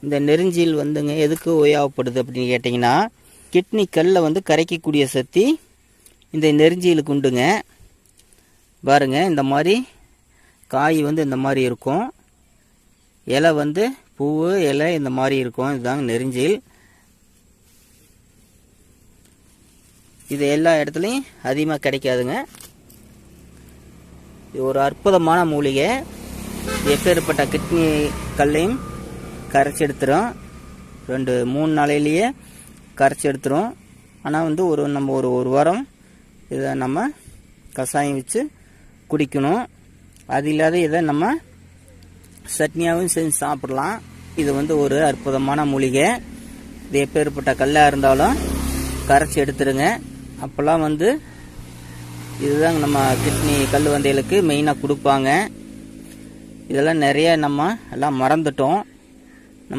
இந்த நெருஞ்சில் வந்துங்க எதுக்கு உபயோகப்படுது அப்படின்னு கேட்டிங்கன்னா, கிட்னி கல்லை வந்து கரைக்கக்கூடிய சக்தி இந்த நெருஞ்சிலுக்கு உண்டுங்க. பாருங்க, இந்த மாதிரி காய் வந்து இந்த மாதிரி இருக்கும். இலை வந்து பூவு இலை இந்த மாதிரி இருக்கும். இதுதாங்க நெருஞ்சில். இது எல்லா இடத்துலையும் அதிகமாக கிடைக்காதுங்க. இது ஒரு அற்புதமான மூலிகை. எப்பேற்பட்ட கிட்னி கல்லையும் கரைச்சி எடுத்துரும். 2-3 நாளையிலேயே கரைச்சி எடுத்துரும். ஆனால் வந்து நம்ம ஒரு வாரம் இதை நம்ம கஷாயம் வச்சு குடிக்கணும். அது இல்லாத இதை நம்ம சட்னியாகவும் செஞ்சு சாப்பிடலாம். இது வந்து ஒரு அற்புதமான மூலிகை. இது எப்பேற்பட்ட கல்லாக இருந்தாலும் கரைச்சி எடுத்துருங்க. அப்போல்லாம் வந்து இதுதாங்க நம்ம கிட்னி கல் வந்தைகளுக்கு மெயினாக கொடுப்பாங்க. இதெல்லாம் நிறைய நம்ம எல்லாம் மறந்துட்டோம்.